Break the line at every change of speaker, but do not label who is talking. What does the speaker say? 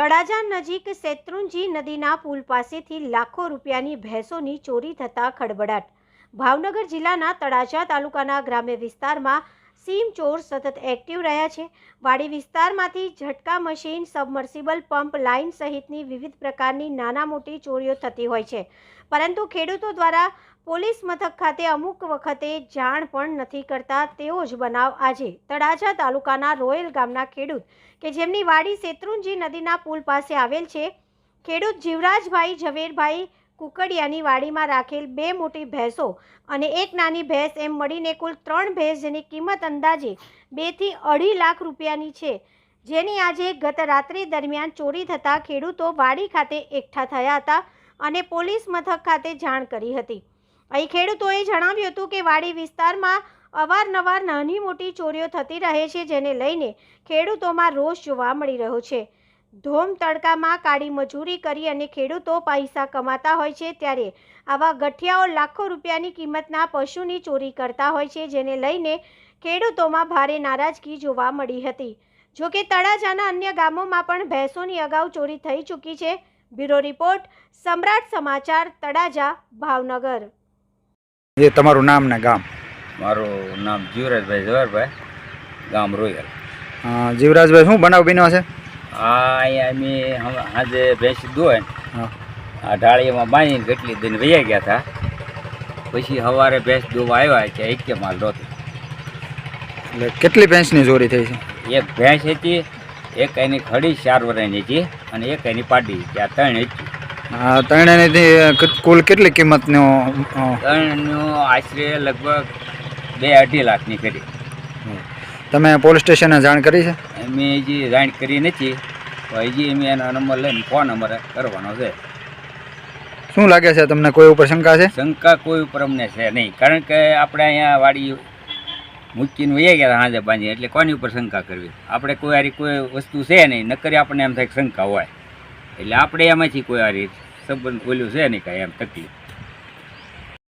તળાજા નજીક શેત્રુંજી નદીના પુલ પાસેથી લાખો રૂપિયાની ભેંસોની ચોરી થતા ખળબળાટ। ભાવનગર જિલ્લાના તળાજા તાલુકાના ગ્રામ્ય વિસ્તારમાં સીમ ચોર સતત એક્ટિવ રહ્યા છે। વાડી વિસ્તારમાંથી ઝટકા મશીન, સબમર્સિબલ પંપ, લાઇન સહિતની વિવિધ પ્રકારની નાના મોટી ચોરીઓ થતી હોય છે, પરંતુ ખેડૂતો દ્વારા પોલીસ મથક ખાતે અમુક વખતે જાણ પણ નથી કરતા। તેવો જ બનાવ આજે તળાજા તાલુકાના રોયલ ગામના ખેડૂત કે જેમની વાડી શેત્રુંજી નદીના પુલ પાસે આવેલ છે, ખેડૂત જીવરાજભાઈ ઝવેરભાઈ કુકડિયાની વાડીમાં રાખેલ 2 મોટી ભેંસો અને 1 નાની ભેંસ એમ મળીને કુલ 3 ભેંસ જેની કિંમત અંદાજે 2 થી 2.5 લાખ રૂપિયાની છે, જેની આજે ગત રાત્રિ દરમિયાન ચોરી થતાં ખેડૂતો વાડી ખાતે એકઠા થયા હતા અને પોલીસ મથક ખાતે જાણ કરી હતી। અહીં ખેડૂતોએ જણાવ્યું હતું કે વાડી વિસ્તારમાં અવારનવાર નાની મોટી ચોરીઓ થતી રહે છે, જેને લઈને ખેડૂતોમાં રોષ જોવા મળી રહ્યો છે। ધોમ તડકામાં કાળી મજૂરી કરી અને ખેડૂતો પૈસા કમાતા હોય છે, ત્યારે આવા ગઠિયાઓ લાખો રૂપિયાની કિંમતના પશુની ચોરી કરતા હોય છે, જેને લઈને ખેડૂતોમાં ભારે નારાજગી જોવા મળી હતી। જો કે તળાજાના અન્ય ગામોમાં પણ ભેંસોની અગાઉ ચોરી થઈ ચૂકી છે। બ્યુરો રિપોર્ટ, સમ્રાટ સમાચાર, તળાજા, ભાવનગર।
ये તમારું નામ ને ગામ?
મારું નામ જીવરાજભાઈ ઝવેરભાઈ, ગામ રોયલ।
જીવરાજભાઈ, શું બનાવ બન્યો છે?
અહીંયા અમે આજે ભેંસ દોય આ ઢાળીમાં બાંધીને કેટલી દિન વહી ગયા હતા, પછી સવારે ભેંસ દોવા આવ્યા છે, એક માલ નહોતી।
એટલે કેટલી ભેંસની ચોરી થઈ છે?
એક ભેંસ હતી, એક એની ખડી 4 વર્ષની હતી અને એક એની પાડી હતી, આ 3 હતી।
ત્રણેયની કુલ કેટલી કિંમતનો?
3નું આશરે લગભગ 2-2.5 લાખની કરી।
તમે પોલીસ સ્ટેશને જાણ કરી છે?
અમે હજી જાણ કરી નથી, હજી અમે એનો નંબર લઈને ફોન અમારે કરવાનો છે।
શું લાગે છે તમને, કોઈ ઉપર શંકા છે?
શંકા કોઈ ઉપર અમને છે નહીં, કારણ કે આપણે અહીંયા વાડી મૂકીને વહી ગયા સાંજે બાંધી, એટલે કોની ઉપર શંકા કરવી? આપણે કોઈ આરી કોઈ વસ્તુ છે નહીં, નકરી આપણને એમ થાય શંકા હોય, એટલે આપણે એમાંથી કોઈ આરી સંબંધ બોલ્યું છે નહીં કાંઈ એમ તકલીફ।